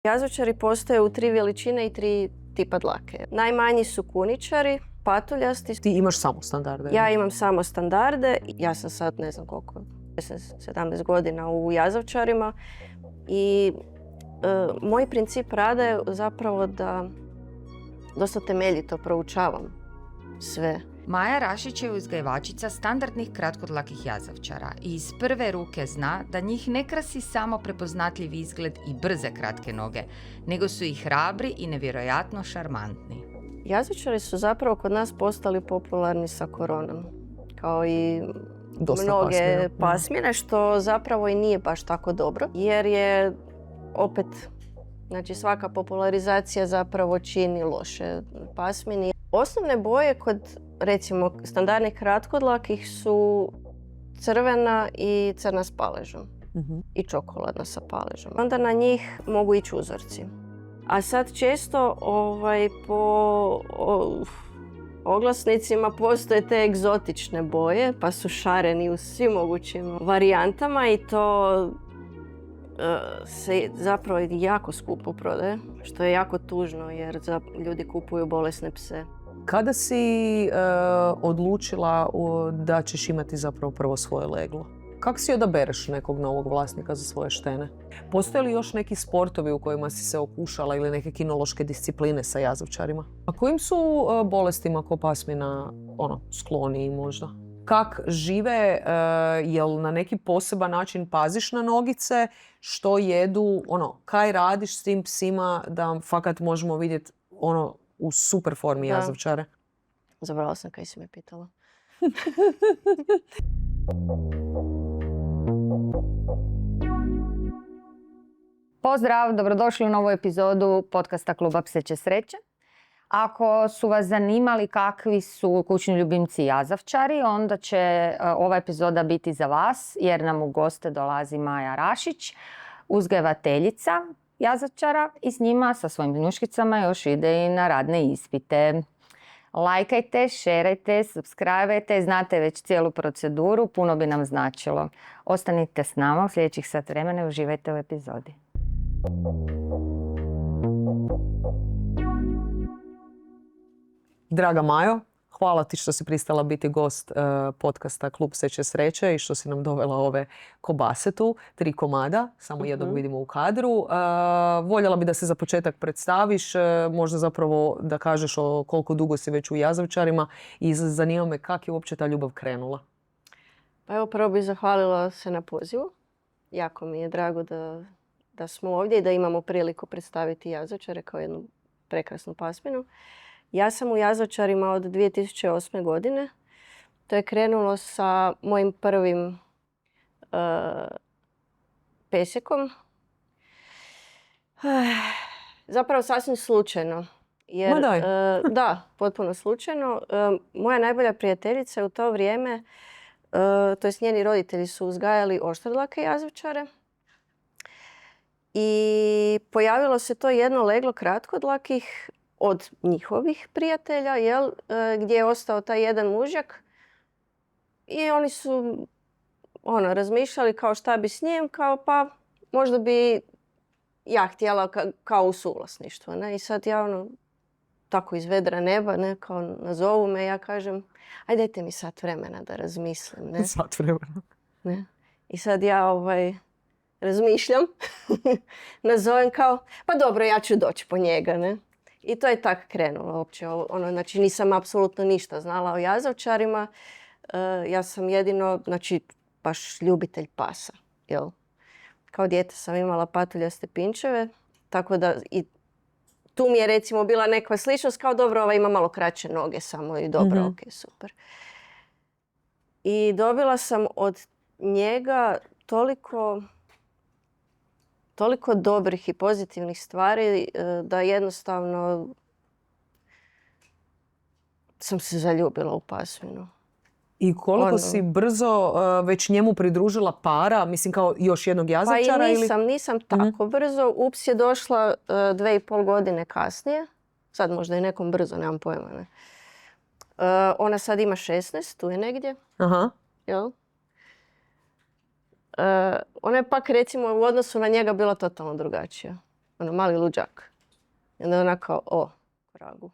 Jazavčari postoje u 3 veličine i 3 tipa dlake. Najmanji su kuničari, patuljasti. Ti imaš samo standarde? Ja imam samo standarde. Ja sam sad, ne znam koliko, 17 godina u jazavčarima. I moj princip rada je zapravo da dosta temeljito proučavam sve. Maja Rašić je uzgajivačica standardnih kratkodlakih jazavčara i iz prve ruke zna da njih ne krasi samo prepoznatljiv izgled i brze kratke noge, nego su i hrabri i nevjerojatno šarmantni. Jazavčari su zapravo kod nas postali popularni sa koronom, kao i Dosta mnoge pasmine, što zapravo i nije baš tako dobro, jer je opet, znači svaka popularizacija zapravo čini loše pasmini. Osnovne boje kod, recimo, standardnih kratkodlakih su crvena i crna s paležom i čokoladna sa paležom. Onda na njih mogu ići uzorci. A sad često po oglasnicima postoje te egzotične boje, pa su šareni u svim mogućim varijantama i to se zapravo jako skupo prodaje, što je jako tužno jer ljudi kupuju bolesne pse. Kada si odlučila da ćeš imati zapravo prvo svoje leglo? Kako si odabereš nekog novog vlasnika za svoje štene? Postoje li još neki sportovi u kojima si se okušala ili neke kinološke discipline sa jazavčarima? A kojim su bolestima ko pasmina skloniji možda? Kak žive, jel na neki poseban način paziš na nogice, što jedu, kaj radiš s tim psima da fakat možemo vidjeti u super formi jazavčare? Zabrala sam kaj si me pitala. Pozdrav, dobrodošli u novu epizodu podcasta Kluba Pseće sreće. Ako su vas zanimali kakvi su kućni ljubimci jazavčari, onda će ova epizoda biti za vas jer nam u goste dolazi Maja Rašić, uzgajateljica jazavčara i s njima, sa svojim njuškicama, još ide i na radne ispite. Lajkajte, šerajte, subscribeajte, znate već cijelu proceduru, puno bi nam značilo. Ostanite s nama u sljedećih sat vremena i uživajte u epizodi. Draga Majo, hvala ti što si pristala biti gost podcasta Klub Pseće sreće i što si nam dovela ove kobase tu, 3 komada, samo jednog vidimo u kadru. Voljela bi da se za početak predstaviš, možda zapravo da kažeš koliko dugo si već u jazavčarima i zanima me kako je uopće ta ljubav krenula. Pa evo, prvo bih zahvalila se na pozivu. Jako mi je drago da smo ovdje i da imamo priliku predstaviti jazavčare kao jednu prekrasnu pasminu. Ja sam u jazavčarima od 2008. godine. To je krenulo sa mojim prvim pesjekom. Zapravo sasvim slučajno. Jer, da, potpuno slučajno. Moja najbolja prijateljica u to vrijeme, to jest njeni roditelji su uzgajali oštrodlake jazavčare. I pojavilo se to jedno leglo kratkodlakih od njihovih prijatelja, gdje je ostao taj jedan mužjak. I oni su razmišljali kao šta bi s njim, kao pa možda bi ja htjela kao u suvlasništvo. Ne? I sad ja tako iz vedra neba, ne, kao nazovu me, ja kažem, aj dajte mi sat vremena da razmislim. Ne? Sat vremena. Ne? I sad ja razmišljam, nazovem kao, pa dobro, ja ću doći po njega. Ne? I to je tako krenulo uopće. Znači nisam apsolutno ništa znala o jazavčarima. Ja sam jedino, znači, baš ljubitelj pasa. Jel? Kao dijete sam imala patuljaste pinčeve, tako da i tu mi je recimo bila neka sličnost kao dobro, ova ima malo kraće noge samo i dobro, ok, super. I dobila sam od njega toliko dobrih i pozitivnih stvari da jednostavno sam se zaljubila u pasminu. I koliko si brzo već njemu pridružila para, mislim kao još jednog jazavčara? Pa i nisam tako brzo. Ups je došla 2,5 godine kasnije. Sad možda i nekom brzo, nemam pojma. Ne? Ona sad ima 16, tu je negdje. Aha. Jel? Ona je pak recimo u odnosu na njega bila totalno drugačija. Ono, mali luđak. I onda onako, vragu.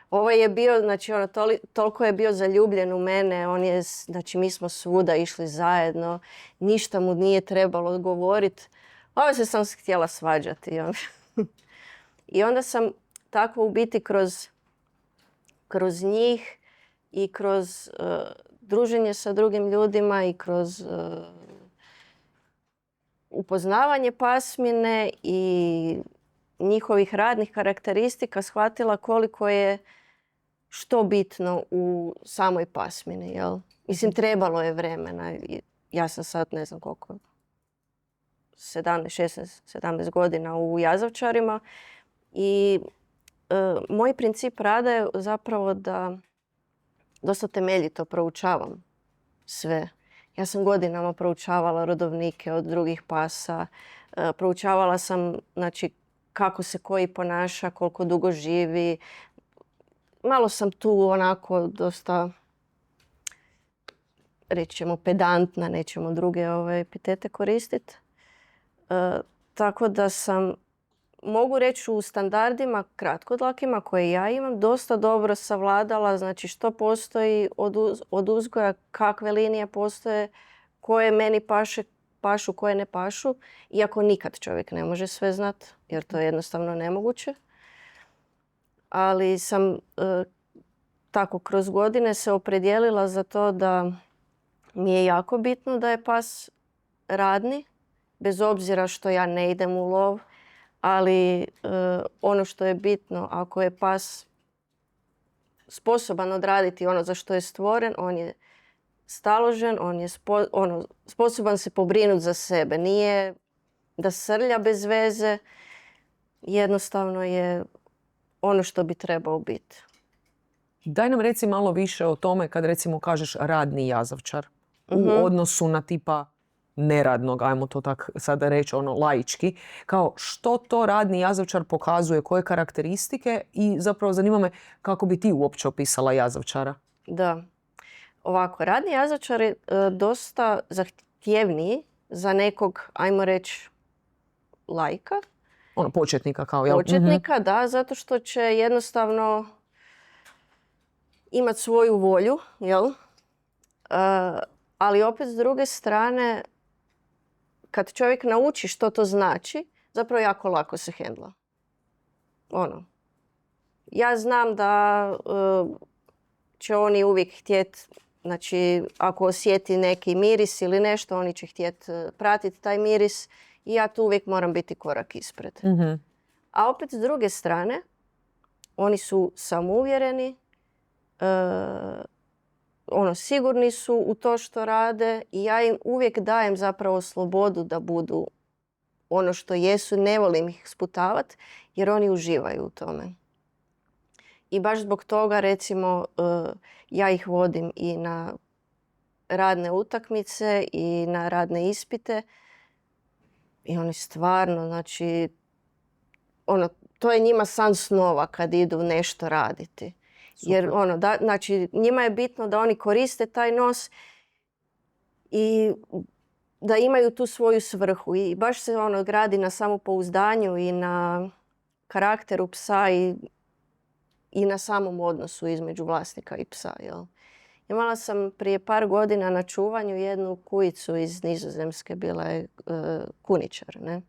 Ovo je bio, znači ono, toliko je bio zaljubljen u mene, znači mi smo svuda išli zajedno, ništa mu nije trebalo odgovoriti. Ovo se sam htjela svađati. I onda sam tako u biti kroz njih i kroz druženje sa drugim ljudima i kroz upoznavanje pasmine i njihovih radnih karakteristika shvatila koliko je što bitno u samoj pasmini. Jel? Mislim, trebalo je vremena. Ja sam sad, ne znam koliko, 17 godina u Jazavčarima i moj princip rada je zapravo da dosta temeljito proučavam sve. Ja sam godinama proučavala rodovnike od drugih pasa. Proučavala sam, znači, kako se koji ponaša, koliko dugo živi. Malo sam tu onako dosta, reći ćemo, pedantna, nećemo druge epitete koristiti. Tako da sam, mogu reći, u standardima kratkodlakima koje ja imam dosta dobro savladala, znači što postoji od uzgoja, kakve linije postoje, koje meni pašu, koje ne pašu, iako nikad čovjek ne može sve znat, jer to je jednostavno nemoguće. Ali sam tako kroz godine se opredijelila za to da mi je jako bitno da je pas radni, bez obzira što ja ne idem u lov, ali ono što je bitno, ako je pas sposoban odraditi ono za što je stvoren, on je staložen, on je sposoban se pobrinuti za sebe. Nije da srlja bez veze, jednostavno je ono što bi trebao biti. Daj nam reci malo više o tome kad recimo kažeš radni jazavčar u odnosu na tipa neradnog, ajmo to tak sada reći, ono laički. Kao što to radni jazavčar pokazuje, koje karakteristike i zapravo zanima me kako bi ti uopće opisala jazavčara. Da. Ovako, radni jazavčar je dosta zahtjevniji za nekog, ajmo reći, laika. Ono, početnika kao, jel? Početnika, da, zato što će jednostavno imati svoju volju, jel? Ali opet s druge strane, kad čovjek nauči što to znači, zapravo jako lako se hendla. Ja znam da će oni uvijek htjeti, znači ako osjeti neki miris ili nešto, oni će htjeti pratiti taj miris i ja tu uvijek moram biti korak ispred. A opet s druge strane, oni su samouvjereni, sigurni su u to što rade i ja im uvijek dajem zapravo slobodu da budu ono što jesu, ne volim ih sputavati jer oni uživaju u tome. I baš zbog toga, recimo, ja ih vodim i na radne utakmice i na radne ispite i oni stvarno, znači, to je njima san snova kad idu nešto raditi. Super. Jer znači, njima je bitno da oni koriste taj nos i da imaju tu svoju svrhu. I baš se gradi na samopouzdanju i na karakteru psa i na samom odnosu između vlasnika i psa. Jel? Imala sam prije par godina na čuvanju jednu kujicu iz Nizozemske, bila je kuničar. Ne?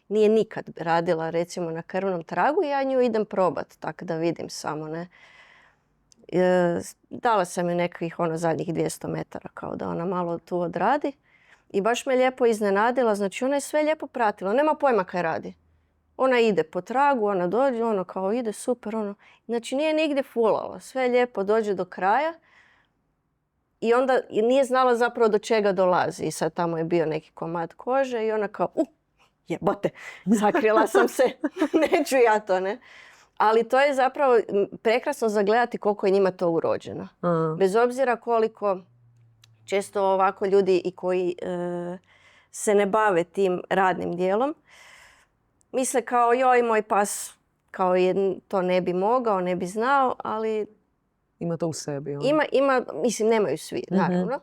Nije nikad radila recimo na krvnom tragu i ja nju idem probat, tako da vidim samo. Ne? Dala sam joj nekih zadnjih 200 metara kao da ona malo tu odradi i baš me lijepo iznenadila, znači ona je sve lijepo pratila, nema pojma kaj radi. Ona ide po tragu, ona dođe, kao ide super, znači nije nigdje fulala, sve lijepo dođe do kraja i onda nije znala zapravo do čega dolazi i sad tamo je bio neki komad kože i ona kao jebote, sakrila sam se, neću ja to, ne. Ali to je zapravo prekrasno zagledati koliko je njima to urođeno. Bez obzira koliko često ovako ljudi i koji se ne bave tim radnim dijelom, misle kao joj, moj pas kao to ne bi mogao, ne bi znao, ali... Ima to u sebi. Ima, mislim, nemaju svi, naravno.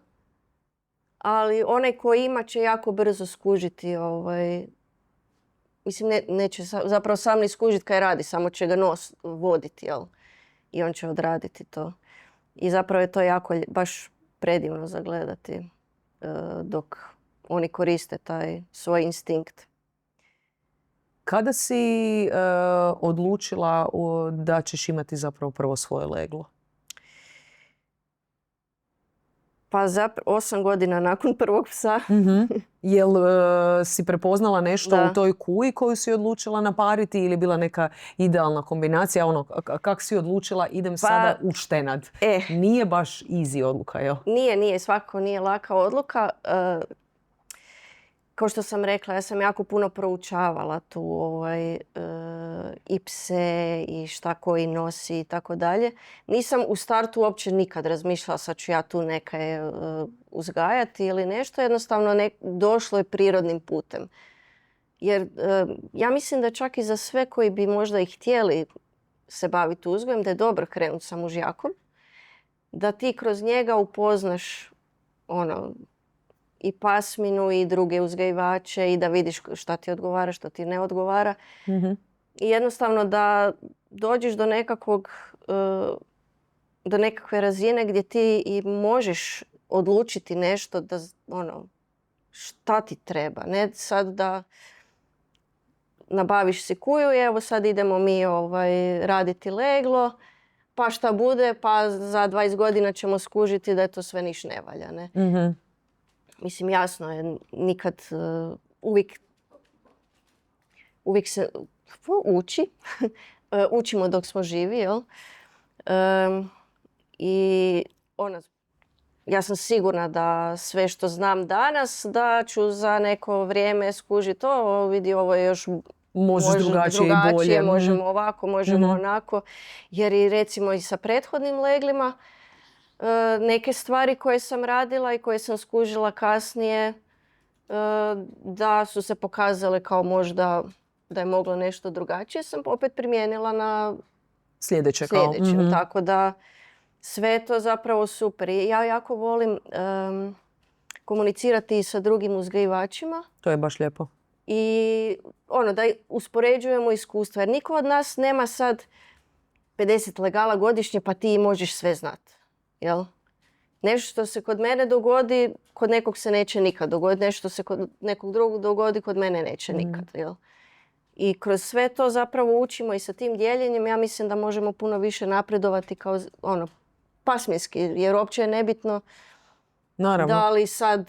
Ali onaj koji ima će jako brzo skužiti mislim, neće zapravo sam ni skužiti kaj radi, samo će ga nos voditi, jel? I on će odraditi to. I zapravo je to jako baš predivno za gledati dok oni koriste taj svoj instinkt. Kada si odlučila da ćeš imati zapravo prvo svoje leglo? Pa 8 godina nakon prvog psa. Jel si prepoznala nešto Da. u toj kuji koju si odlučila napariti ili bila neka idealna kombinacija? Ono, kak si odlučila idem sada u štenad? Nije baš easy odluka, jel? Nije, svakako nije laka odluka. Kao što sam rekla, ja sam jako puno proučavala tu i pse i šta koji nosi i tako dalje. Nisam u startu uopće nikad razmišljala sad ću ja tu neke uzgajati ili nešto. Jednostavno došlo je prirodnim putem. Jer ja mislim da čak i za sve koji bi možda i htjeli se baviti uzgojem, da je dobro krenuti sa mužjakom. Da ti kroz njega upoznaš i pasminu i druge uzgajivače i da vidiš šta ti odgovara, što ti ne odgovara. I jednostavno da dođeš do do nekakve razine gdje ti i možeš odlučiti nešto da šta ti treba. Ne sad da nabaviš si kuju i evo sad idemo mi raditi leglo, pa šta bude, pa za 20 godina ćemo skužiti da je to sve niš ne valja. Ne? Mislim, jasno je, nikad uvijek se uči. Učimo dok smo živi, jel? I ja sam sigurna da sve što znam danas, da ću za neko vrijeme skužiti vidi ovo je još možeš drugačije i bolje. Možemo ovako, možemo onako. Jer i recimo i sa prethodnim leglima, neke stvari koje sam radila i koje sam skužila kasnije da su se pokazale kao možda da je moglo nešto drugačije, sam opet primijenila na sljedećem. Tako da sve je to zapravo super. I ja jako volim komunicirati i sa drugim uzgajivačima. To je baš lijepo. I da uspoređujemo iskustva. Jer niko od nas nema sad 50 legala godišnje pa ti možeš sve znati. Jel? Nešto što se kod mene dogodi, kod nekog se neće nikad dogoditi. Nešto se kod nekog drugog dogodi, kod mene neće nikad. Jel? I kroz sve to zapravo učimo i sa tim dijeljenjem ja mislim da možemo puno više napredovati kao pasminski. Jer uopće je nebitno da li sad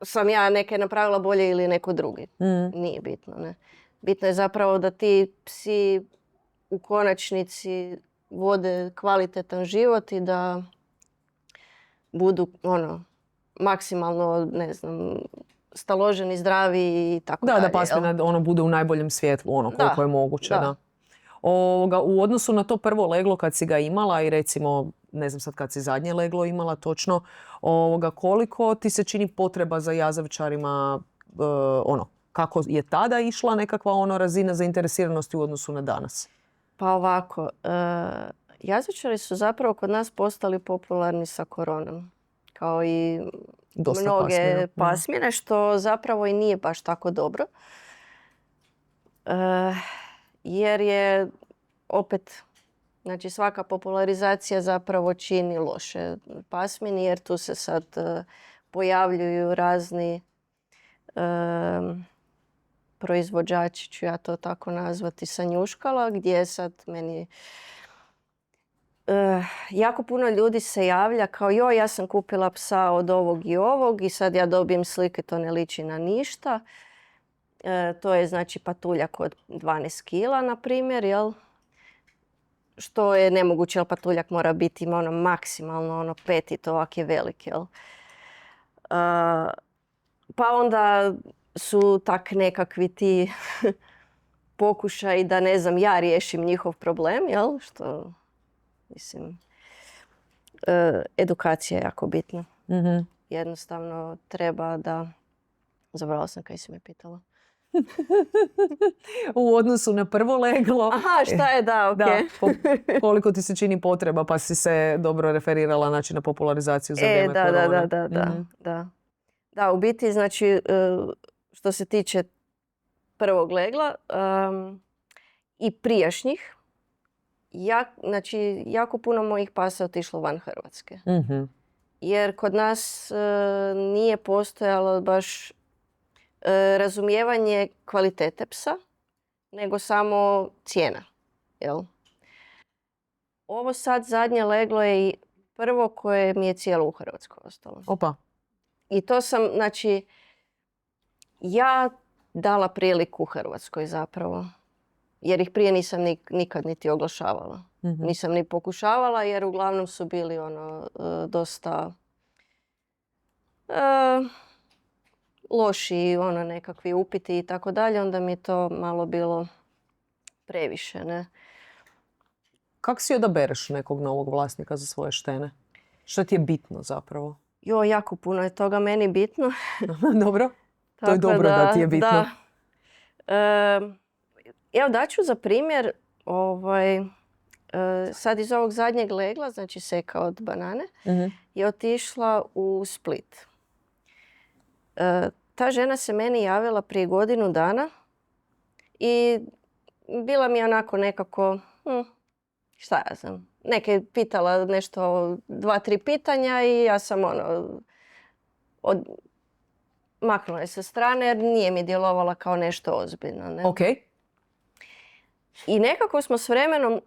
sam ja neke napravila bolje ili neko drugi. Nije bitno. Ne? Bitno je zapravo da ti psi u konačnici vode kvalitetan život i da budu maksimalno, staloženi, zdravi i tako dalje. Da pasmina bude u najboljem svjetlu, koliko je moguće. Da. U odnosu na to prvo leglo kad si ga imala i recimo, ne znam sad kad si zadnje leglo imala točno, koliko ti se čini potreba za jazavčarima, kako je tada išla nekakva razina zainteresiranosti u odnosu na danas? Pa ovako, jazavčari su zapravo kod nas postali popularni sa koronom. Kao i mnoge pasmine, što zapravo i nije baš tako dobro. Jer je opet, svaka popularizacija zapravo čini loše pasmini, jer tu se sad pojavljuju razni proizvođači, ću ja to tako nazvati, sanjuškala, gdje sad meni jako puno ljudi se javlja kao joj, ja sam kupila psa od ovog i sad ja dobijem slike, to ne liči na ništa. To je patuljak od 12 kila, na primjer, jel? Što je nemoguće, jer patuljak mora biti maksimalno 5 i to ovak je velik, jel? Pa onda su tak nekakvi ti pokušaj da ja riješim njihov problem, jel? Što, mislim, edukacija je jako bitna. Jednostavno treba da... Zabrala sam kaj si me pitala. U odnosu na prvo leglo. Aha, šta je, Koliko ti se čini potreba, pa si se dobro referirala na popularizaciju za vrijeme korone. Da, u biti, što se tiče prvog legla i prijašnjih, znači jako puno mojih pasa otišlo van Hrvatske. Mhm. Jer kod nas nije postojalo baš razumijevanje kvalitete psa, nego samo cijena. Jel? Ovo sad zadnje leglo je i prvo koje mi je cijelo u Hrvatskoj ostalo. Opa. I to sam, znači, ja dala priliku u Hrvatskoj zapravo. Jer ih prije nisam nikad niti oglašavala. Mhm. Nisam ni pokušavala jer uglavnom su bili dosta loši nekakvi upiti i tako dalje. Onda mi je to malo bilo previše, ne? Kako si odabereš nekog novog vlasnika za svoje štene? Što ti je bitno zapravo? Jako puno je toga meni bitno. Dobro. To je dobro da ti je bitno. Evo daću za primjer, sad iz ovog zadnjeg legla, znači Seka od banane, je otišla u Split. Ta žena se meni javila prije godinu dana i bila mi je onako nekako, šta ja znam, neke pitala nešto, 2-3 pitanja i ja sam maknula je sa strane jer nije mi djelovala kao nešto ozbiljno. Ne? Ok. I nekako smo s vremenom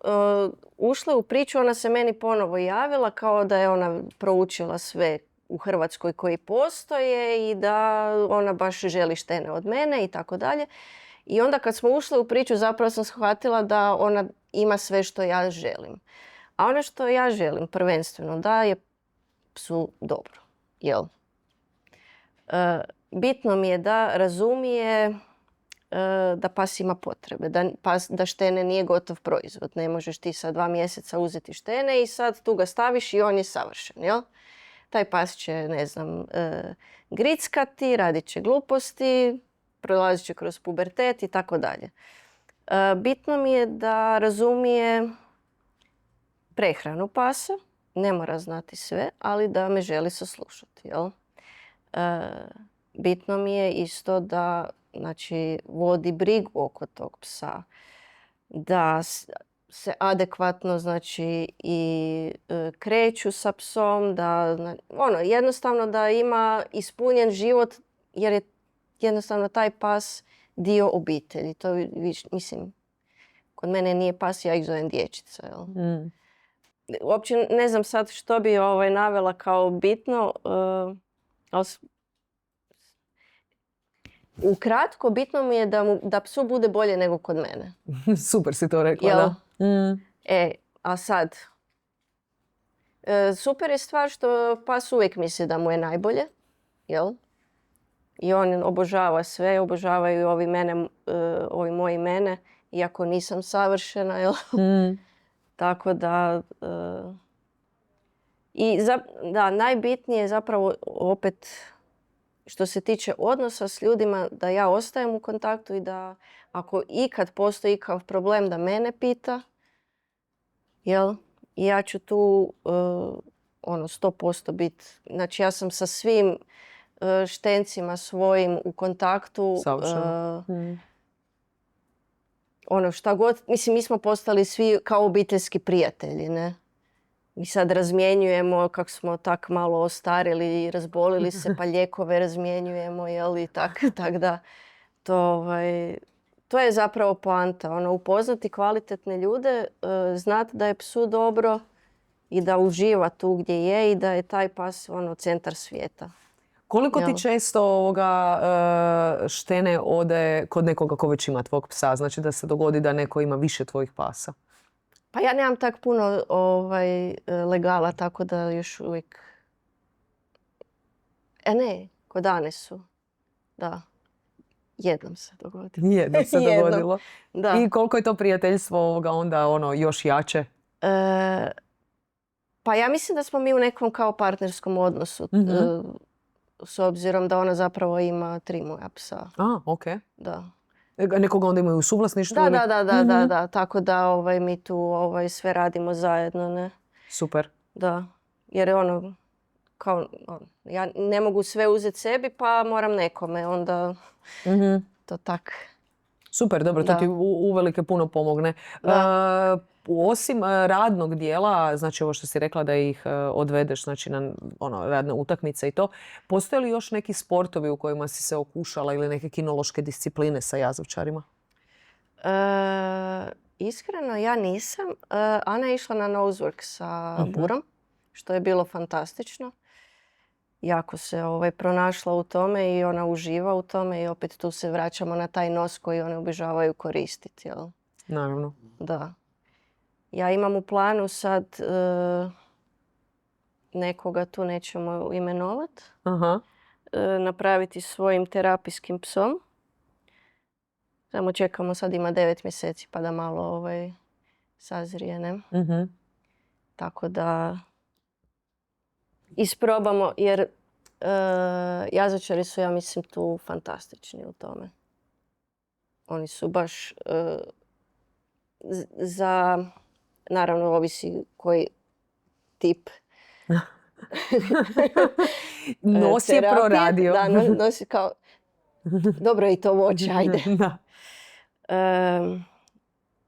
ušle u priču, ona se meni ponovo javila kao da je ona proučila sve u Hrvatskoj koji postoje i da ona baš želi štene od mene i tako dalje. I onda kad smo ušle u priču zapravo sam shvatila da ona ima sve što ja želim. A ono što ja želim prvenstveno da je psu dobro. Jel? Bitno mi je da razumije da pas ima potrebe, da štene nije gotov proizvod. Ne možeš ti sa 2 mjeseca uzeti štene i sad tu ga staviš i on je savršen. Jel? Taj pas će, ne znam, grickati, radit će gluposti, prolazit će kroz pubertet i tako dalje. Bitno mi je da razumije prehranu pasa, ne mora znati sve, ali da me želi saslušati. Jel? Bitno mi je isto da vodi brigu oko tog psa, da se adekvatno i kreću sa psom, da jednostavno da ima ispunjen život jer je jednostavno taj pas dio obitelji. To mislim, kod mene nije pas, ja ih zovem dječica. Jel? Uopće ne znam sad što bi navela kao bitno, ali ukratko, bitno mi je da psu bude bolje nego kod mene. Super si to rekla, Jel? da. A sad, super je stvar što pas uvijek misli da mu je najbolje. Jel? I on obožava sve, obožavaju i ovi moji mene, iako nisam savršena. Jel? Tako da... najbitnije je zapravo opet što se tiče odnosa s ljudima, da ja ostajem u kontaktu i da ako ikad postoji ikakav problem da mene pita, jel? I ja ću tu 100% biti. Znači ja sam sa svim štencima svojim u kontaktu. Savršeno. Šta god, mislim, mi smo postali svi kao obiteljski prijatelji, ne? Mi sad razmjenjujemo kako smo tak malo ostarili i razbolili se, pa lijekove razmjenjujemo, jel? I tak da to je zapravo poanta. Upoznati kvalitetne ljude, znati da je psu dobro i da uživa tu gdje je i da je taj pas centar svijeta. Koliko ti često štene ode kod nekoga ko već ima tvog psa? Znači da se dogodi da neko ima više tvojih pasa? Pa ja nemam tak puno legala, tako da još uvijek... Ne, kod Ane su. Da. Jednom se dogodilo. Jednom se dogodilo. Da. I koliko je to prijateljstvo onda još jače? Pa ja mislim da smo mi u nekom kao partnerskom odnosu. S obzirom da ona zapravo ima 3 moja psa. Okej. Da. Nekoga onda imaju u suvlasništvu? Da. Tako da mi tu sve radimo zajedno, ne? Super. Da. Jer ja ne mogu sve uzeti sebi pa moram nekome. Onda to tak. Super, dobro, to Da. ti uvelike puno pomogne. Osim radnog dijela, znači ovo što si rekla da ih odvedeš znači, na radne utakmice i to, postoje li još neki sportovi u kojima si se okušala ili neke kinološke discipline sa jazovčarima? Iskreno, ja nisam. Ana je išla na nosework sa Burom, što je bilo fantastično. Jako se pronašla u tome i ona uživa u tome i opet tu se vraćamo na taj nos koji oni obižavaju koristiti. Jel? Naravno. Da. Ja imam u planu sad nekoga tu nećemo imenovati. Aha. Napraviti svojim terapijskim psom. Samo čekamo, sad ima 9 mjeseci pa da malo sazrije, ne? Tako da isprobamo jer jazavčari su, ja mislim, tu fantastični u tome. Oni su baš za, naravno ovisi koji tip Nos je terapije. proradio. Da, nos je kao, dobro i to voće, ajde. Da.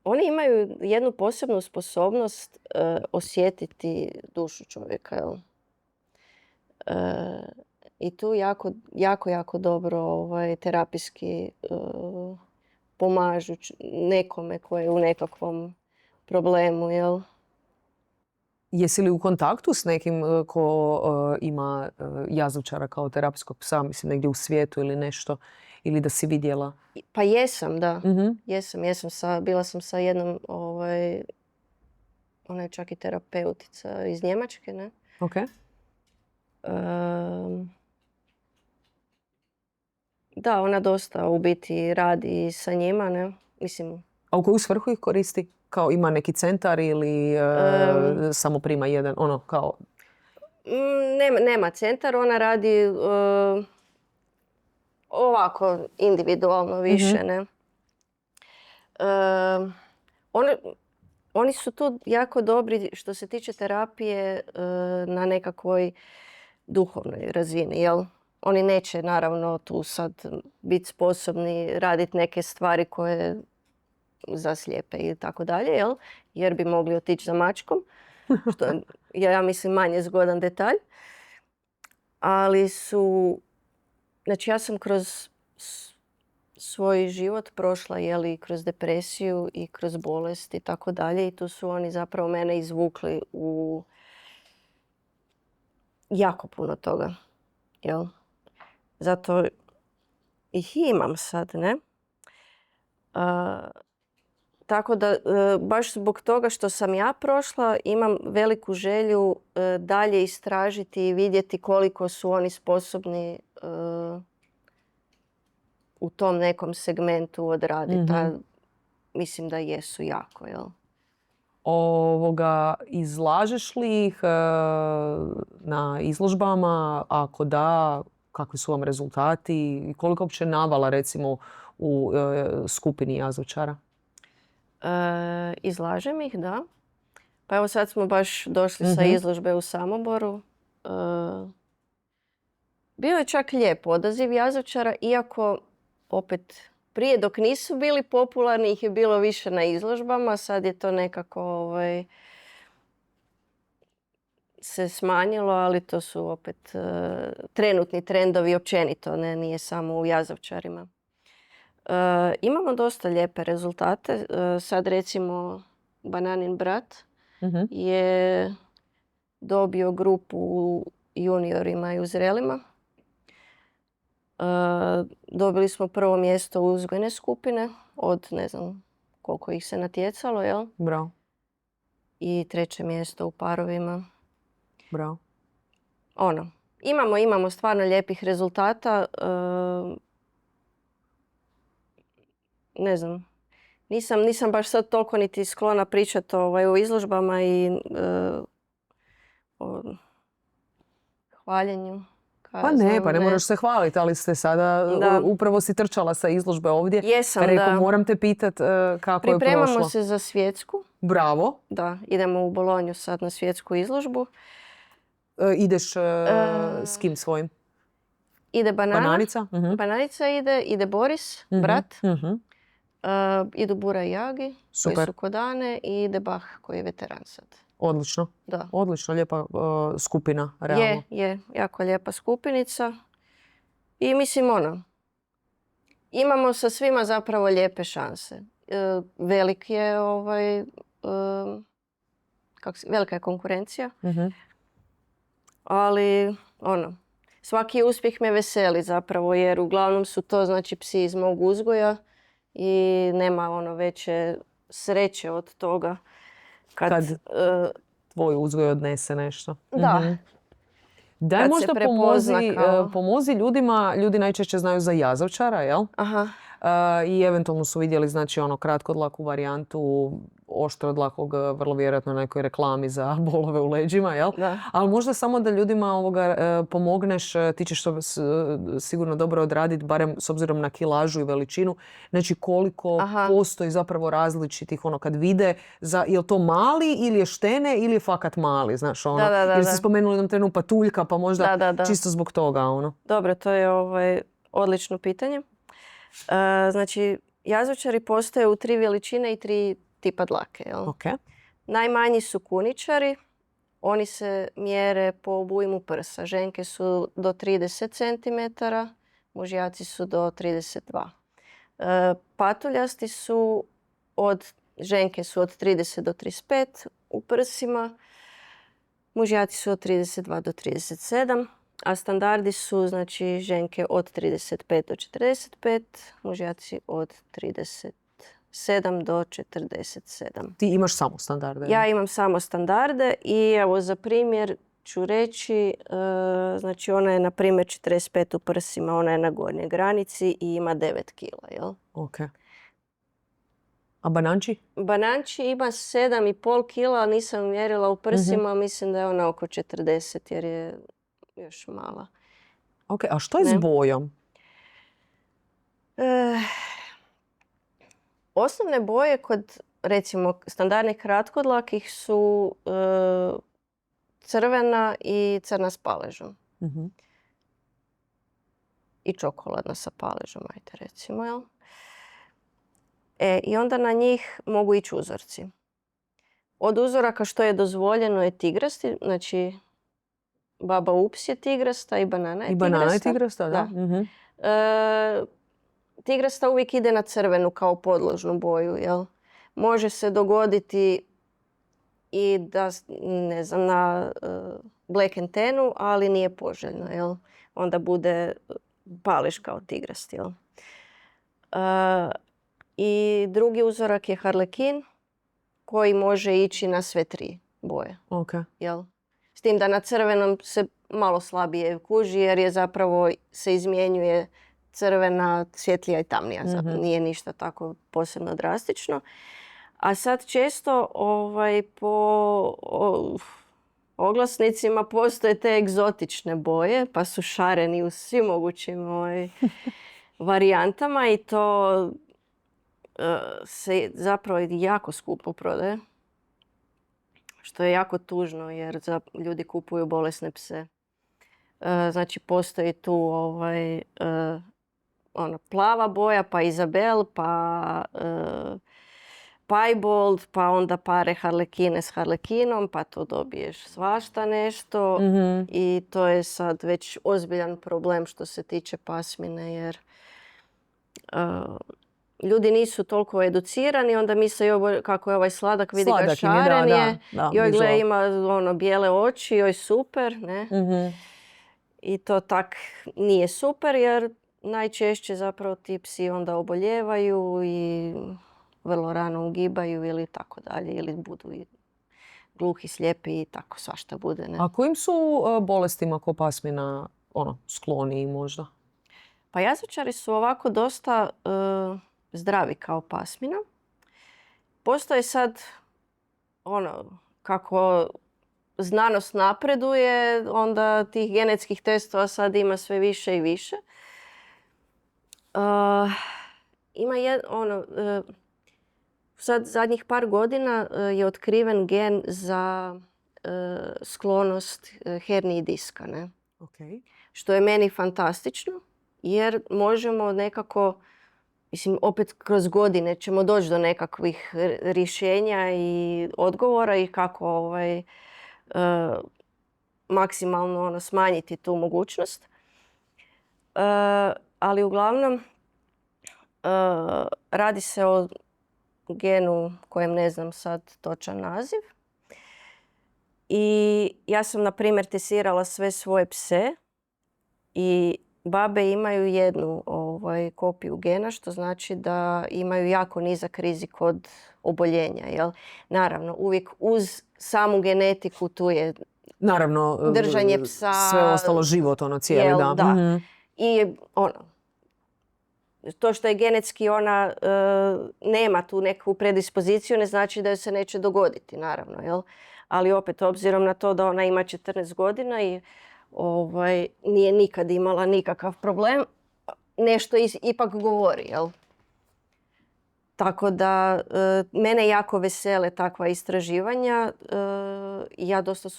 Oni imaju jednu posebnu sposobnost osjetiti dušu čovjeka. Jel? I tu jako dobro terapijski pomažu nekome koji je u nekakvom problemu. Jel? Jesi li u kontaktu s nekim ko ima jazavčara kao terapijskog psa, mislim negdje u svijetu ili nešto, ili da si vidjela? Pa jesam, da. Jesam. Bila sam sa jednom, ona je čak i terapeutica iz Njemačke, ne? Ok. Da, ona dosta u biti radi sa njima, ne? Mislim... A u koju svrhu ih koristi? Kao ima neki centar ili samo prima jedan, ono kao... Nema centar, ona radi ovako individualno više, ne? Oni su tu jako dobri što se tiče terapije na nekakvoj duhovnoj razini, jel? Oni neće naravno tu sad biti sposobni raditi neke stvari koje za slijepe i tako dalje, jel? Jer bi mogli otići za mačkom, što je, ja mislim, manje zgodan detalj. Ali su, znači ja sam kroz svoj život prošla, jeli, kroz depresiju i kroz bolest i tako dalje, i tu su oni zapravo mene izvukli u jako puno toga, jel? Zato ih imam sad, ne? Tako da, baš zbog toga što sam ja prošla, imam veliku želju dalje istražiti i vidjeti koliko su oni sposobni u tom nekom segmentu odraditi. Mislim da jesu jako, jel? Izlažeš li ih na izložbama? Ako da, kakvi su vam rezultati? I koliko uopće navala, recimo, u skupini jazavčara? Izlažem ih, da. Pa evo sad smo baš došli sa izložbe u Samoboru. Bio je čak lijep odaziv jazavčara, iako opet prije dok nisu bili popularni ih je bilo više na izložbama. Sad je to nekako se smanjilo, ali to su opet trenutni trendovi općenito, ne, nije samo u jazavčarima. Imamo dosta lijepe rezultate. Sad recimo Bananin brat je dobio grupu u juniorima i u zrelima. Dobili smo prvo mjesto uzgojne skupine od ne znam koliko ih se natjecalo, jel? Bravo. I 3. mjesto u parovima. Bravo. Imamo stvarno lijepih rezultata. Ne znam, nisam baš sad toliko niti sklona pričati o izložbama i o hvaljenju. Pa ne moraš se hvaliti, ali ste sada, upravo si trčala sa izložbe ovdje. Jesam, da. Moram te pitat kako je prošlo. Pripremamo se za svjetsku. Bravo. Da, idemo u Bolonju sad na svjetsku izložbu. Ideš s kim svojim? Ide Banana. Bananica? Bananica ide Boris, brat. Idu Bura i Jagi, koji Super. su kod Ane, i Debah, koji je veteran sad. Odlično. Da. Odlično, lijepa skupina, realno. Je, jako lijepa skupinica. I mislim, imamo sa svima zapravo lijepe šanse. Velik je velika je konkurencija, Mhm. ali svaki uspjeh me veseli zapravo, jer uglavnom su to znači psi iz mog uzgoja i nema veće sreće od toga Kad tvoj uzgoj odnese nešto. da, Mhm. Daj kad se možda prepozna kao... pomozi ljudima, ljudi najčešće znaju za jazavčara, jel? Aha. I eventualno su vidjeli znači kratkodlaku varijantu oštrodlakog, vrlo vjerojatno na nekoj reklami za bolove u leđima, jel? Da. Ali možda samo da ljudima pomogneš, ti ćeš to sigurno dobro odraditi, barem s obzirom na kilažu i veličinu. Znači koliko postoji zapravo različitih, kad vide, je li to mali ili je štene ili je fakat mali, znaš, jer ste spomenuli jednom trenu patuljka, pa možda čisto zbog toga, Dobro, to je odlično pitanje. Znači, jazavčari postoje u 3 veličine i 3 tipa dlake. Jel? Okay. Najmanji su kuničari. Oni se mjere po obujmu prsa. Ženke su do 30 cm, mužjaci su do 32. Patuljasti su ženke su od 30 do 35 u prsima, mužjaci su od 32 do 37. A standardi su znači ženke od 35 do 45, mužjaci od 37 do 47. Ti imaš samo standarde? Ja imam samo standarde i evo za primjer ću reći, znači ona je na primjer 45 u prsima, ona je na gornjoj granici i ima 9 kila, jel? Ok. A bananči? Bananči ima 7,5 kila, nisam mjerila u prsima, mislim da je ona oko 40 jer je još mala. Ok, a što je s bojom? Osnovne boje kod, recimo, standardnih kratkodlakih su crvena i crna s paležom. I čokoladna sa paležom, ajde recimo, jel? I onda na njih mogu ići uzorci. Od uzoraka što je dozvoljeno je tigrasti, znači baba ups je tigrasta i banana je tigrasta. I banana je tigrasta, da. Tigrasta uvijek ide na crvenu kao podložnu boju, jel? Može se dogoditi i da, ne znam, na black and tanu, ali nije poželjno, jel? Onda bude palež kao tigrast, jel? I drugi uzorak je harlekin koji može ići na sve 3 boje. Okay. Jel? S tim da na crvenom se malo slabije kuži jer je zapravo se izmjenjuje crvena, svjetlija i tamnija. Nije ništa tako posebno drastično. A sad često po oglasnicima postoje te egzotične boje, pa su šareni u svim mogućim varijantama i to se zapravo jako skupo prodaje. Što je jako tužno jer ljudi kupuju bolesne pse. Znači postoji tu plava boja, pa Izabel, pa Piebald, pa onda pare harlekine s harlekinom, pa to dobiješ svašta nešto. I to je sad već ozbiljan problem što se tiče pasmine jer ljudi nisu toliko educirani, onda misle kako je ovaj sladak, vidi ga šaren je, joj gle ima bijele oči, joj super, ne? I to tak nije super jer najčešće zapravo ti psi onda oboljevaju i vrlo rano ugibaju ili tako dalje, ili budu i gluhi, slijepi i tako svašta bude, ne? A kojim su bolestima ko pasmina skloniji možda? Pa jazavčari su ovako dosta zdravi kao pasmina. Postoje sad kako znanost napreduje, onda tih genetskih testova sad ima sve više i više. Ima sad zadnjih par godina je otkriven gen za sklonost herniji diska, ne? Okay. Što je meni fantastično jer možemo nekako mislim, opet kroz godine ćemo doći do nekakvih rješenja i odgovora i kako maksimalno smanjiti tu mogućnost. Ali uglavnom radi se o genu kojem ne znam sad točan naziv. I ja sam, na primjer, testirala sve svoje pse i babe imaju jednu kopiju gena, što znači da imaju jako nizak rizik od oboljenja. Jel? Naravno, uvijek uz samu genetiku tu je Naravno, držanje psa. sve ostalo život, cijeli, jel, da. da. Mhm. I to što je genetski ona nema tu neku predispoziciju ne znači da joj se neće dogoditi, naravno. Jel? Ali opet, obzirom na to da ona ima 14 godina i nije nikad imala nikakav problem, nešto ipak govori. Jel? Tako da mene jako vesele takva istraživanja. Ja dosta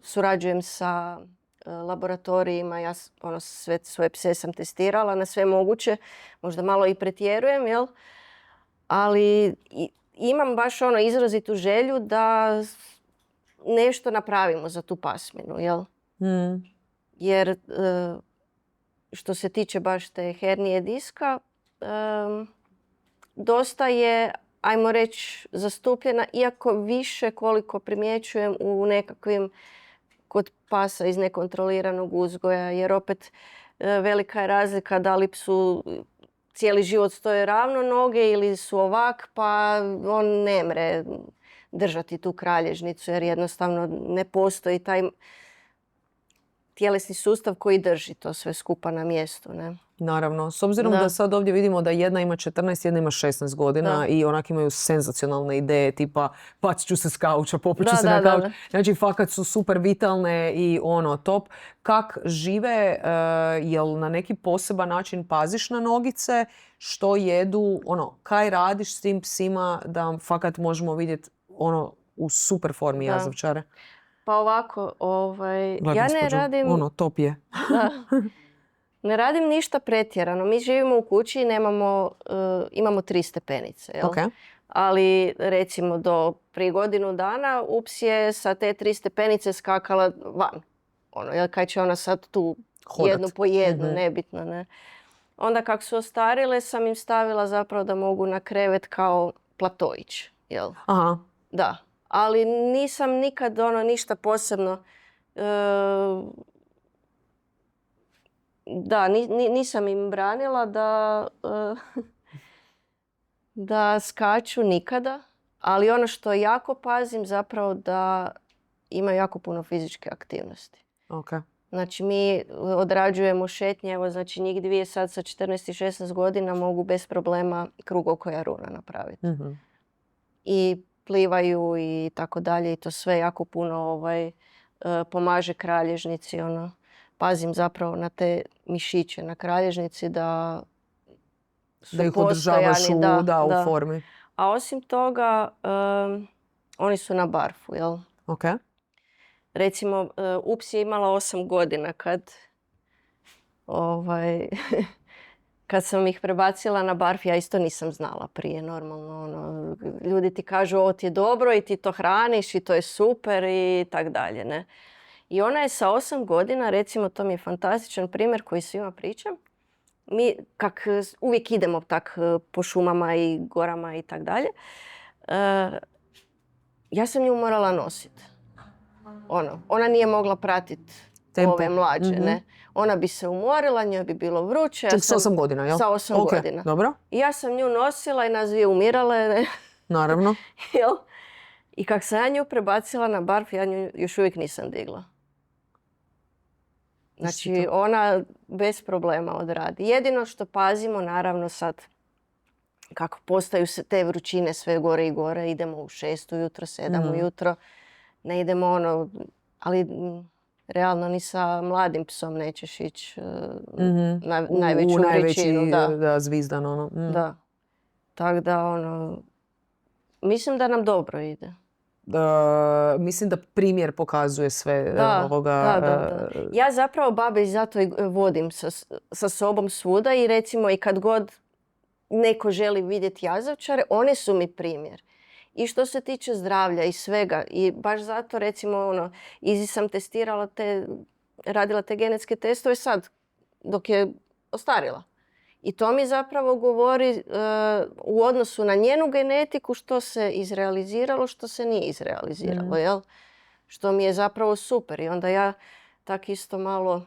surađujem sa laboratorijima, ja sve svoje pse sam testirala na sve moguće, možda malo i pretjerujem, jel? Ali imam baš izrazitu želju da nešto napravimo za tu pasminu, jel? Jer što se tiče baš te hernije diska, dosta je, ajmo reći, zastupljena, iako više koliko primjećujem u nekakvim kod pasa iz nekontroliranog uzgoja, jer opet velika je razlika da li psu cijeli život stoje ravno noge ili su ovak, pa on ne mre držati tu kralježnicu jer jednostavno ne postoji taj tjelesni sustav koji drži to sve skupa na mjestu. Ne? Naravno, s obzirom da sad ovdje vidimo da jedna ima 14, jedna ima 16 godina i onak imaju senzacionalne ideje tipa bacit ću se s kauča, popet ću se na kauč. Znači, fakat su super vitalne i top. Kak žive, jel na neki poseban način paziš na nogice, što jedu, kaj radiš s tim psima da fakat možemo vidjeti u super formi jazavčare? Pa ovako, ja ne radim... top je. Da. Ne radim ništa pretjerano. Mi živimo u kući i imamo 3 stepenice. Jel? Okay. Ali recimo do prije godinu dana ups je sa te 3 stepenice skakala van. Jel, kaj će ona sad tu hodat jednu po jednu, nebitno. Ne? Onda kak su ostarile sam im stavila zapravo da mogu na krevet kao platoić. Jel? Aha. Da. Ali nisam nikad ništa posebno... Da, nisam im branila da skaču nikada, ali ono što jako pazim zapravo da imaju jako puno fizičke aktivnosti. Okay. Znači mi odrađujemo šetnje, evo znači njih 2 sad sa 14 i 16 godina mogu bez problema krug oko Jaruna napraviti. Mm-hmm. I plivaju i tako dalje i to sve jako puno pomaže kralježnici, pazim zapravo na te mišiće na kralježnici da su da ih održavaš u formi. A osim toga, oni su na barfu, jel? Okay. Recimo, Ups je imala 8 godina kad sam ih prebacila na barf, ja isto nisam znala prije, normalno. Ljudi ti kažu ovo ti je dobro i ti to hraniš i to je super i tak dalje, ne? I ona je sa 8 godina, recimo to mi je fantastičan primjer koji svima pričam. Mi uvijek idemo tak po šumama i gorama i tak dalje. Ja sam nju morala nositi. Ona nije mogla pratiti ove mlađe. Mm-hmm. Ne? Ona bi se umorila, njoj bi bilo vruće. Čak sa 8 godina, jel? Sa 8 godina. Dobro. I ja sam nju nosila i nas 2 umirale. Ne? Naravno. Jel? I kak sam ja nju prebacila na barf, ja nju još uvijek nisam digla. Znači, ona bez problema odradi. Jedino što pazimo, naravno sad, kako postaju se te vrućine sve gore i gore, idemo u 6 ujutro, 7 ujutro, ne idemo ali realno ni sa mladim psom nećeš ići na najveću vrućinu. Da, zvizdan, Da. Tako da, mislim da nam dobro ide. Mislim da primjer pokazuje sve ovoga. Da. Ja zapravo babe zato i vodim sa sobom svuda i recimo i kad god neko želi vidjeti jazavčare, one su mi primjer. I što se tiče zdravlja i svega. I baš zato, recimo, Izi sam testirala radila te genetske testove sad, dok je ostarila. I to mi zapravo govori u odnosu na njenu genetiku što se izrealiziralo, što se nije izrealiziralo, jel? Što mi je zapravo super. I onda ja tak isto malo,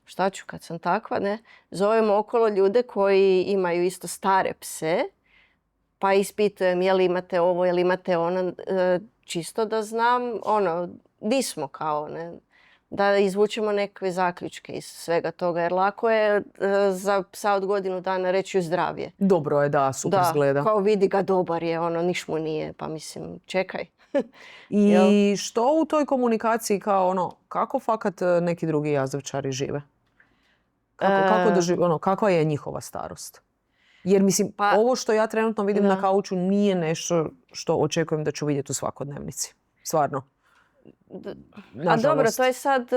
šta ću kad sam takva, ne? Zovem okolo ljude koji imaju isto stare pse, pa ispitujem je li imate ovo, je li imate ono, čisto da znam, di smo kao, ne? Da izvučemo neke zaključke iz svega toga, jer lako je za psa od godinu dana reći zdravije. Dobro je, da, super izgleda. Da, kao vidi ga, dobar je, niš mu nije, pa mislim, čekaj. I što u toj komunikaciji kao kako fakat neki drugi jazavčari žive? Kakva je njihova starost? Jer mislim, ovo što ja trenutno vidim na kauču nije nešto što očekujem da ću vidjeti u svakodnevnici. Stvarno. A dobro, to je sad,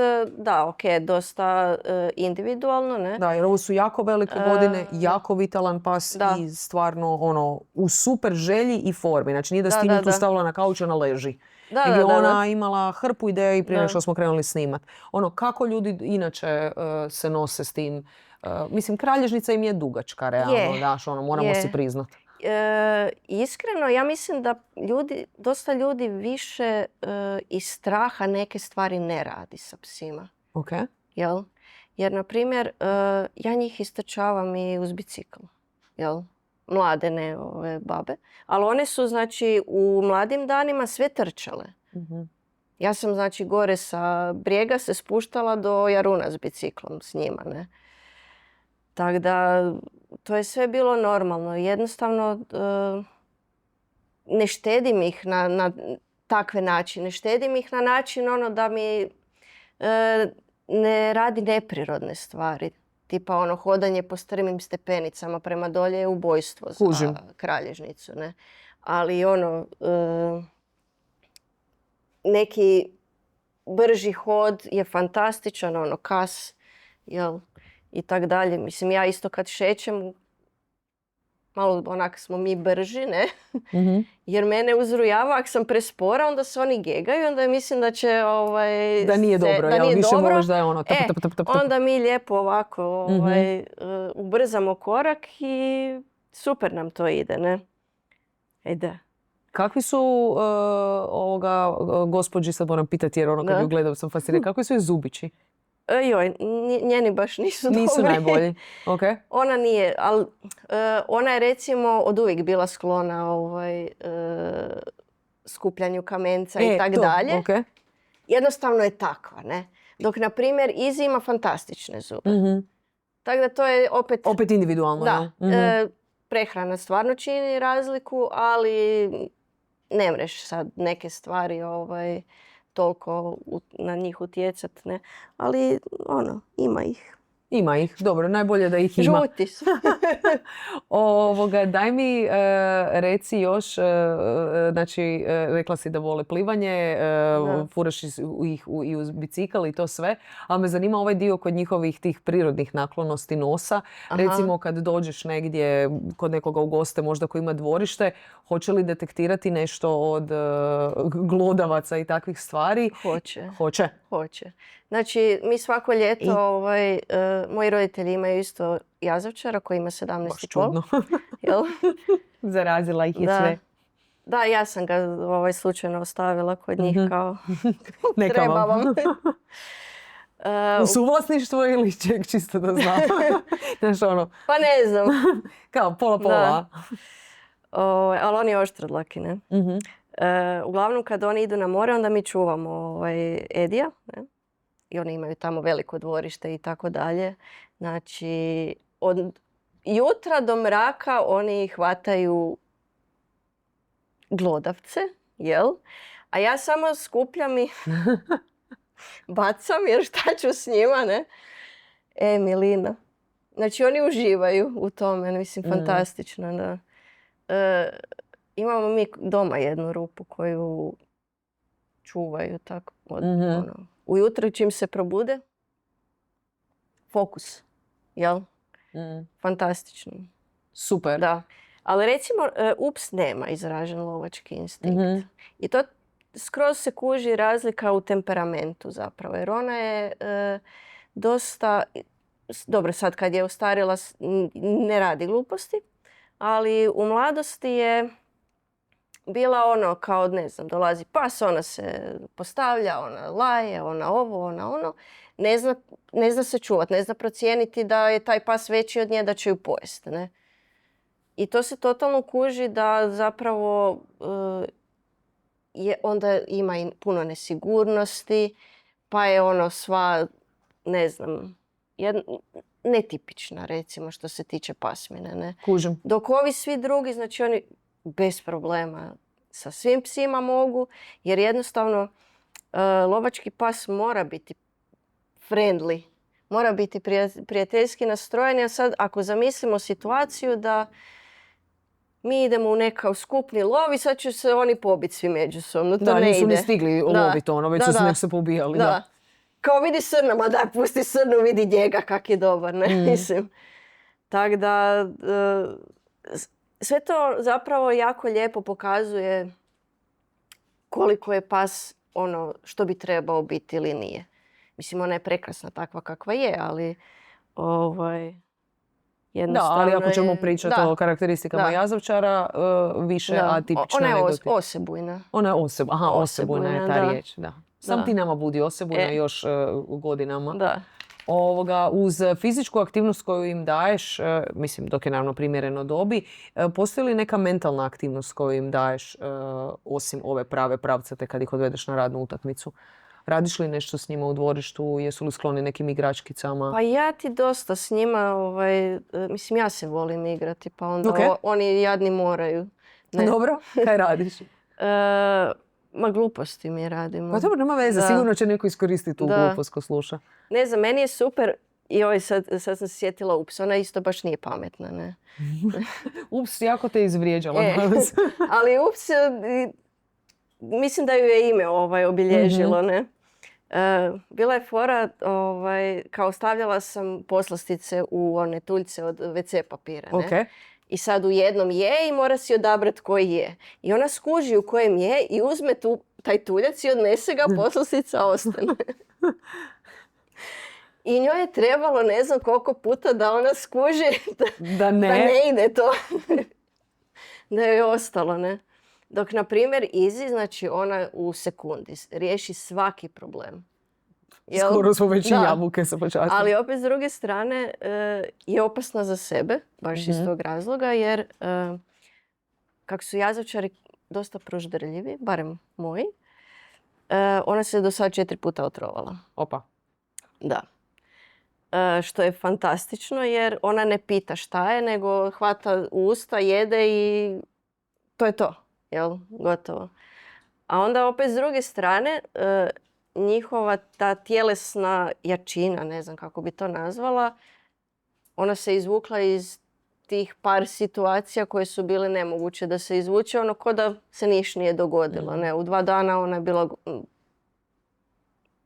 dosta individualno, ne? Da, jer ovo su jako velike godine, jako vitalan pas i stvarno u super želji i formi. Znači nije da si ti tu stavila na kauč, ona leži. Nego ona imala hrpu ideja i prije što smo krenuli snimat. Kako ljudi inače se nose s tim? Mislim, kralježnica im je dugačka, realno, moramo si priznat. Iskreno, ja mislim da dosta ljudi više iz straha neke stvari ne radi sa psima. Okay. Jel? Jer, na primjer, ja njih istrčavam i uz bicikl. Jel? Mlade, ove babe. Ali one su, znači, u mladim danima sve trčale. Mm-hmm. Ja sam, znači, gore sa Brijega se spuštala do Jaruna s biciklom s njima, ne? Tako da, to je sve bilo normalno. Jednostavno, ne štedim ih na takve načine. Štedim ih na način da mi ne radi neprirodne stvari. Tipa hodanje po strmim stepenicama prema dolje je ubojstvo za kralježnicu. Ne? Ali neki brži hod je fantastičan, kas, jel? I tak dalje. Mislim, ja isto kad šećem, malo onak smo mi brži, ne? Mm-hmm. Jer mene uzrujava, ako sam prespora, onda se oni gegaju, onda mislim da će da nije dobro, da nije više dobro. voliš da je Onda mi lijepo ovako ubrzamo korak i super nam to ide, ne? Da. Kakvi su gospođi, sad moram pitati jer kad ju gledam sam fascinirana, kakvi su je zubići? Njeni baš nisu dobri. Nisu najbolji, okay. Ona nije, ali ona je recimo od uvijek bila sklona skupljanju kamenca i tak dalje. Okay. Jednostavno je takva, ne? Dok, na primjer, Izi ima fantastične zube. Mm-hmm. Tako da to je opet individualno. Da, mm-hmm. Prehrana stvarno čini razliku, ali ne mreš sad neke stvari toliko na njih utjecat, ne. Ali, ima ih. Ima ih, dobro, najbolje da ih ima. Žuti su. Daj mi reci još, znači rekla si da vole plivanje, furaš ih i uz bicikl i to sve, ali me zanima ovaj dio kod njihovih tih prirodnih naklonosti nosa. Aha. Recimo kad dođeš negdje kod nekoga u goste, možda ko ima dvorište, hoće li detektirati nešto od glodavaca i takvih stvari? Hoće. Znači, mi svako ljeto, moji roditelji imaju isto jazavčara koji ima 17,5. Baš čudno. Zarazila ih je sve. Da, ja sam ga slučajno ostavila kod njih kao treba vam. U suvlasništvu ili čisto da znam? Znaš, Pa ne znam. Kao pola. Ali on je oštrodlaki, ne? Mm-hmm. Uglavnom, kad oni idu na more, onda mi čuvamo Edija, ne? I oni imaju tamo veliko dvorište i tako dalje. Znači, od jutra do mraka oni hvataju glodavce, jel? A ja samo skupljam i bacam, jer šta ću s njima, ne? Milina. Znači, oni uživaju u tome, mislim, fantastično, da. Imamo mi doma jednu rupu koju čuvaju tako. Ujutro čim se probude, fokus, jel? Fantastično. Super. Da. Ali recimo, Ups nema izražen lovački instinkt. Mhm. I to skroz se kuži razlika u temperamentu zapravo. Jer ona je dosta... Dobro, sad kad je ostarila ne radi gluposti, ali u mladosti je bila ono kao, ne znam, dolazi pas, ona se postavlja, ona laje, ona ovo, ona ono. Ne zna se čuvat, ne zna procijeniti da je taj pas veći od nje, da će ju pojesti, ne? I to se totalno kuži da zapravo onda ima i puno nesigurnosti, pa je ono sva, ne znam, netipična recimo što se tiče pasmine, ne? Kužim. Dok ovi svi drugi, znači oni bez problema sa svim psima mogu, jer jednostavno lovački pas mora biti friendly, mora biti prijateljski nastrojen. A sad ako zamislimo situaciju da mi idemo u nekakav skupni lov i sad će se oni pobiti svi međusobno. To Da, ne nisu ide. ni stigli loviti ono, već su se nek se pobijali. Da. Kao vidi srna, ma daj pusti srnu, vidi njega kak je dobar, ne? Mislim. Tako da sve to zapravo jako lijepo pokazuje koliko je pas ono što bi trebao biti ili nije. Mislim, ona je prekrasna takva kakva je, ali jednostavno Da, ali ako ćemo je... pričati Da. o karakteristikama jazavčara, više Da. atipična Ona je nego osebujna. Ona je osebujna je ta da. riječ, da. Sam Da. ti nama budi osebujna još godinama. Da. Uz fizičku aktivnost koju im daješ, mislim dok je naravno primjereno dobi, postoji li neka mentalna aktivnost koju im daješ osim ove prave pravcate kad ih odvedeš na radnu utakmicu? Radiš li nešto s njima u dvorištu? Jesu li skloni nekim igračkicama? Pa ja ti dosta s njima, mislim ja se volim igrati, pa onda Ok. oni jadni moraju. Ne. Dobro, kaj radiš? Ma gluposti mi radimo. Pa dobro, nema veze, Da. sigurno će neko iskoristiti tu Da. glupost ko sluša. Ne znam, meni je super i sad sam se sjetila Ups, ona isto baš nije pametna, ne. Ups, jako te izvrijeđala. Ali Ups, mislim da ju je ime obilježilo, ne. Bila je fora, kao stavljala sam poslastice u one tuljce od WC papira, ne. Ok. I sad u jednom je i mora si odabrati koji je. I ona skuži u kojem je i uzme taj tuljac i odnese ga, poslastica ostane. I njoj je trebalo ne znam koliko puta da ona skuži Da ne. da ne ide to. Da joj je ostalo, ne. Dok, na primjer, Izi, znači ona u sekundi riješi svaki problem. Jel? Skoro smo već i Da. jabuke se počastili. Ali opet s druge strane je opasna za sebe, baš iz tog razloga, jer kako su jazavčari dosta proždrljivi, barem moji, ona se do sad 4 puta otrovala. Opa. Da. Što je fantastično jer ona ne pita šta je, nego hvata u usta, jede i to je to. Jel? Gotovo. A onda opet s druge strane, njihova ta tjelesna jačina, ne znam kako bi to nazvala, ona se izvukla iz tih par situacija koje su bile nemoguće da se izvuče, ono ko da se niš nije dogodilo. Ne? U 2 dana ona je bila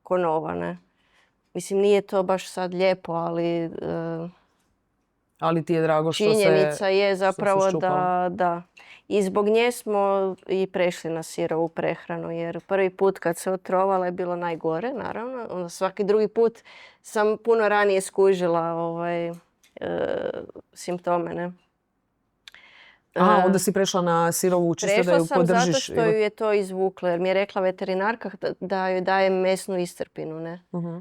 ko nova, ne. Mislim, nije to baš sad lijepo, ali Ali ti je drago što se... činjenica je zapravo ščupala. da. I zbog nje smo i prešli na sirovu prehranu, jer prvi put kad se otrovala je bilo najgore, naravno. Onda svaki drugi put sam puno ranije skužila simptome, ne. Aha, onda si prešla na sirovu čisto da Prešla ju sam podržiš. zato što ju je to izvuklo, jer mi je rekla veterinarka da joj daje mesnu istrpinu, ne. Mhm.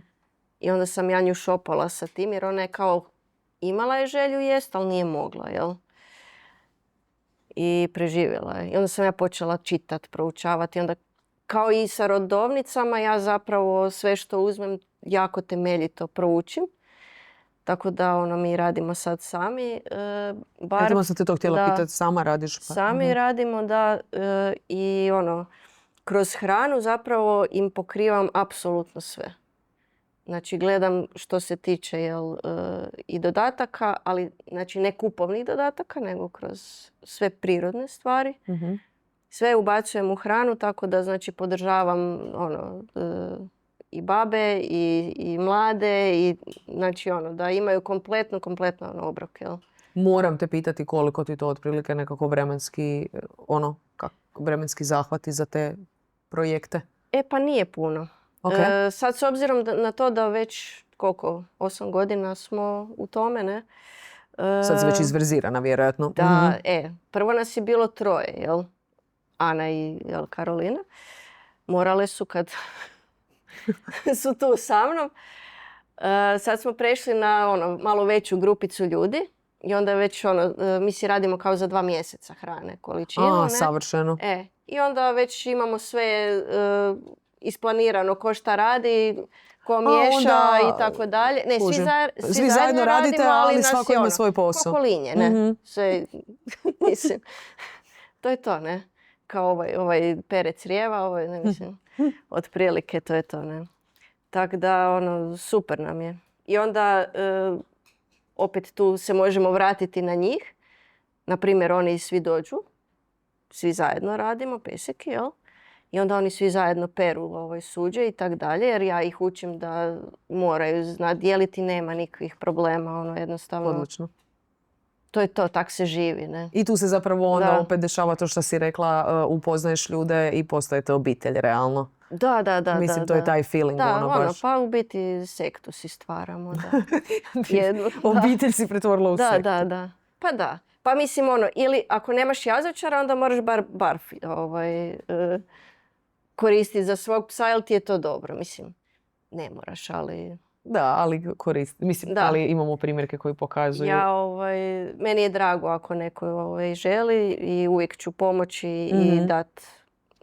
I onda sam ja nju šopala sa tim, jer ona je kao imala je želju jest, ali nije mogla, jel? I preživjela je. I onda sam ja počela čitati, proučavati. Onda kao i sa rodovnicama, ja zapravo sve što uzmem jako temeljito proučim. Tako da mi radimo sad sami. Eto sam te to htjela da. pitati, sama radiš? Pa. Sami radimo, da. I kroz hranu zapravo im pokrivam apsolutno sve. Znači, gledam što se tiče i dodataka, ali znači ne kupovnih dodataka, nego kroz sve prirodne stvari. Mhm. Sve ubacujem u hranu, tako da znači podržavam i babe i mlade i znači da imaju kompletno obrok, jel? Moram te pitati koliko ti to otprilike nekako vremenski zahvati za te projekte. Pa nije puno. Ok. Sad s obzirom na to da već 8 godina smo u tome, ne? Sad si već izverzirana, vjerojatno. Da, prvo nas je bilo 3, jel? Ana i Karolina. Morale su kad su tu sa mnom. Sad smo prešli na malo veću grupicu ljudi i onda već mi si radimo kao za 2 mjeseca hrane, količinu. Ne? Savršeno. I onda već imamo sve isplanirano ko šta radi, ko miješa i tako dalje. Ne, svi zajedno radite, ali svako ima svoj posao. Kokolinje, ne? Sve, mislim, to je to, ne? Kao ovaj perec rijeva, ne mislim, otprilike to je to, ne? Tako da, super nam je. I onda, opet tu se možemo vratiti na njih. Naprimjer, oni svi dođu, svi zajedno radimo peseki, jel? I onda oni svi zajedno peru suđe i tak dalje, jer ja ih učim da moraju znati dijeliti, nema nikakvih problema, jednostavno. Odlično. To je to, tak se živi, ne? I tu se zapravo onda opet dešava to što si rekla, upoznaješ ljude i postajete obitelj, realno. Da. Mislim, to je taj feeling, baš. Pa u biti sektu si stvaramo, da. Obitelj si pretvorila u sektu. Da. Pa da. Pa mislim, ili ako nemaš jazavčara, onda moraš bar koristiti za svog psa, jer ti je to dobro. Mislim, ne moraš, ali... Da, ali koristi. Mislim, ali imamo primjerke koji pokazuju. Meni je drago ako neko želi i uvijek ću pomoći i dat.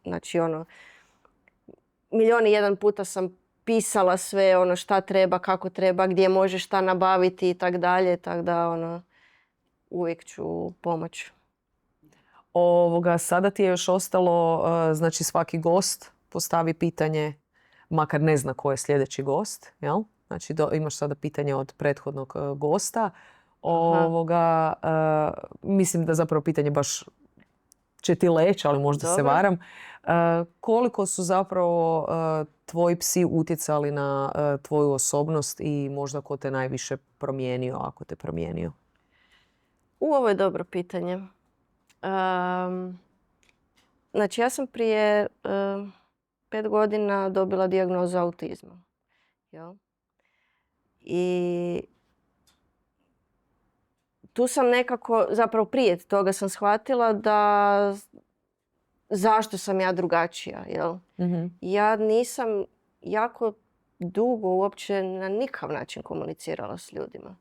Znači, 1.000.001 puta sam pisala sve šta treba, kako treba, gdje može šta nabaviti i tak dalje. Tako da, uvijek ću pomoći. Sada ti je još ostalo, znači svaki gost postavi pitanje, makar ne zna ko je sljedeći gost, jel? Znači imaš sada pitanje od prethodnog gosta. Mislim da zapravo pitanje baš će ti leći, ali možda se varam. Koliko su zapravo tvoji psi utjecali na tvoju osobnost i možda ko te najviše promijenio, ako te promijenio? Ovo je dobro pitanje. Znači, ja sam prije 5 godina dobila dijagnozu autizma. Jel? I tu sam nekako, zapravo prije toga sam shvatila da zašto sam ja drugačija. Jel? Mm-hmm. Ja nisam jako dugo uopće na nikakav način komunicirala s ljudima.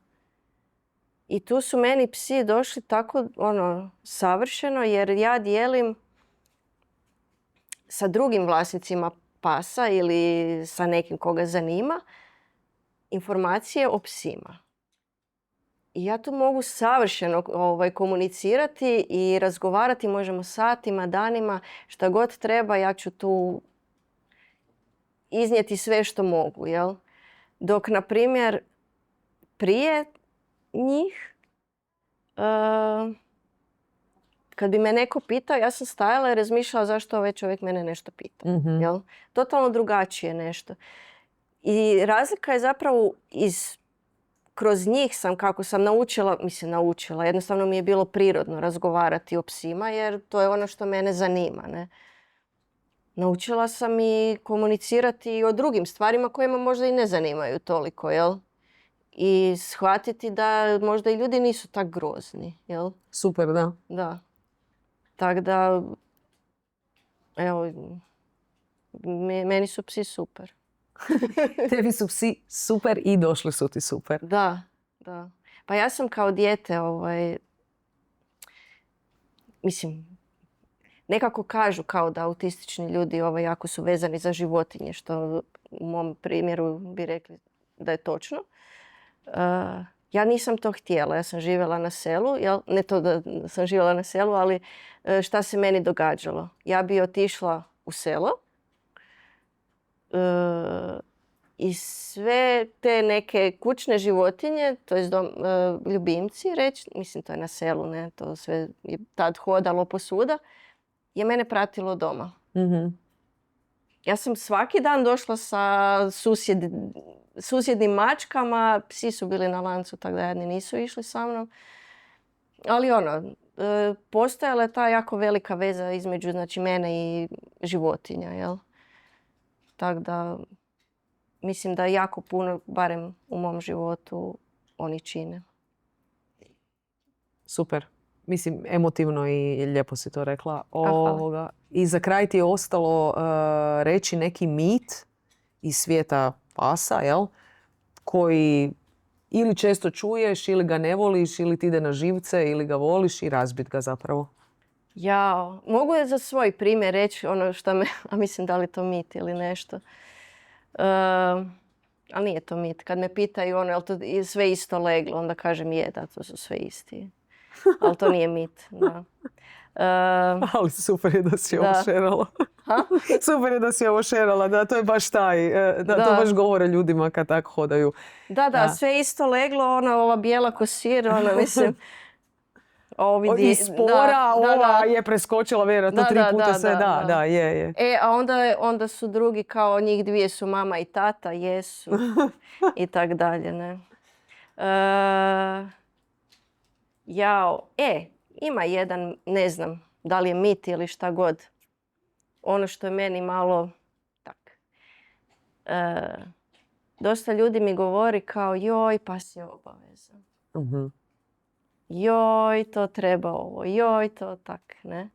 I tu su meni psi došli tako savršeno, jer ja dijelim sa drugim vlasnicima pasa ili sa nekim koga zanima informacije o psima. I ja tu mogu savršeno komunicirati i razgovarati, možemo satima, danima, šta god treba, ja ću tu iznijeti sve što mogu. Jel? Dok, na primjer, prije njih, kad bi me neko pitao, ja sam stajala i razmišljala zašto ovaj čovjek mene nešto pita. Mm-hmm. Jel? Totalno drugačije nešto. I razlika je zapravo kroz njih sam, kako sam naučila, jednostavno mi je bilo prirodno razgovarati o psima, jer to je ono što mene zanima. Ne? Naučila sam i komunicirati i o drugim stvarima kojima možda i ne zanimaju toliko, jel? I shvatiti da možda i ljudi nisu tak grozni, jel? Super, da. Da. Tako da, evo, meni su psi super. Tebi su psi super i došli su ti super. Da. Pa ja sam kao dijete, mislim, nekako kažu kao da autistični ljudi jako su vezani za životinje, što u mom primjeru bi rekli da je točno. Ja nisam to htjela, ja sam živjela na selu, ne to da sam živjela na selu, ali šta se meni događalo? Ja bi otišla u selo i sve te neke kućne životinje, to je ljubimci, mislim to je na selu, ne, to sve je tad hodalo posuda, je mene pratilo doma. Mm-hmm. Ja sam svaki dan došla sa susjednim mačkama, psi su bili na lancu, tako da jedni nisu išli sa mnom. Ali postojala je ta jako velika veza između znači, mene i životinja, jel? Tako da mislim da jako puno, barem u mom životu, oni čine. Super. Mislim, emotivno i lijepo si to rekla. Hvala. I za kraj ti je ostalo reći neki mit iz svijeta pasa, jel? Koji ili često čuješ, ili ga ne voliš, ili ti ide na živce, ili ga voliš i razbit ga zapravo. Ja, mogu je za svoj primjer reći ono što me, a mislim da li je to mit ili nešto. Ali nije to mit. Kad me pitaju je li to sve isto leglo, onda kažem da, to su sve isti. Ali to nije mit, da. Ali super je da si ovo šerala. Super je da si ovo šerala, da, to je baš taj, to baš govore ljudima kad tako hodaju. Da, sve isto leglo, ova bijela kosir, mislim... Iz spora ova je preskočila vjerojatno 3 puta sve, da, je. A onda su drugi kao njih dvije su mama i tata, jesu i tak dalje, ne. Ima jedan, ne znam da li je mit ili šta god. Ono što je meni malo tak. Dosta ljudi mi govori kao joj, pas je obavezan. Joj, to treba ovo, joj, to tak, ne.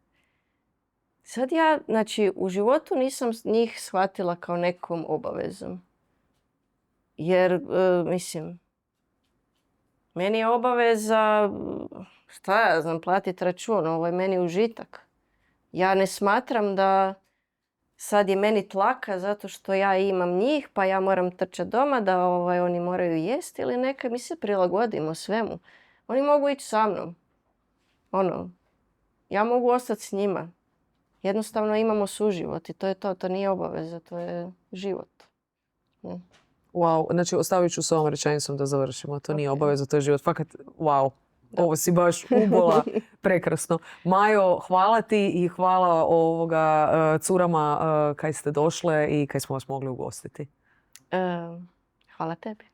Sad ja, znači, u životu nisam njih shvatila kao nekom obavezom. Jer, mislim, meni je obaveza, šta ja znam, platiti račun, ovo je meni užitak. Ja ne smatram da sad je meni tlaka zato što ja imam njih, pa ja moram trčati doma da oni moraju jesti ili neka, mi se prilagodimo svemu. Oni mogu ići sa mnom. Ja mogu ostati s njima. Jednostavno imamo suživot i to je to. To nije obaveza, to je život. Ne. Wow, znači ostavit ću s ovom rečenicom da završimo. To nije obaveza, to je život. Fakat, wow, ovo si baš ubola prekrasno. Majo, hvala ti i hvala curama kaj ste došle i kaj smo vas mogli ugostiti. Hvala tebi.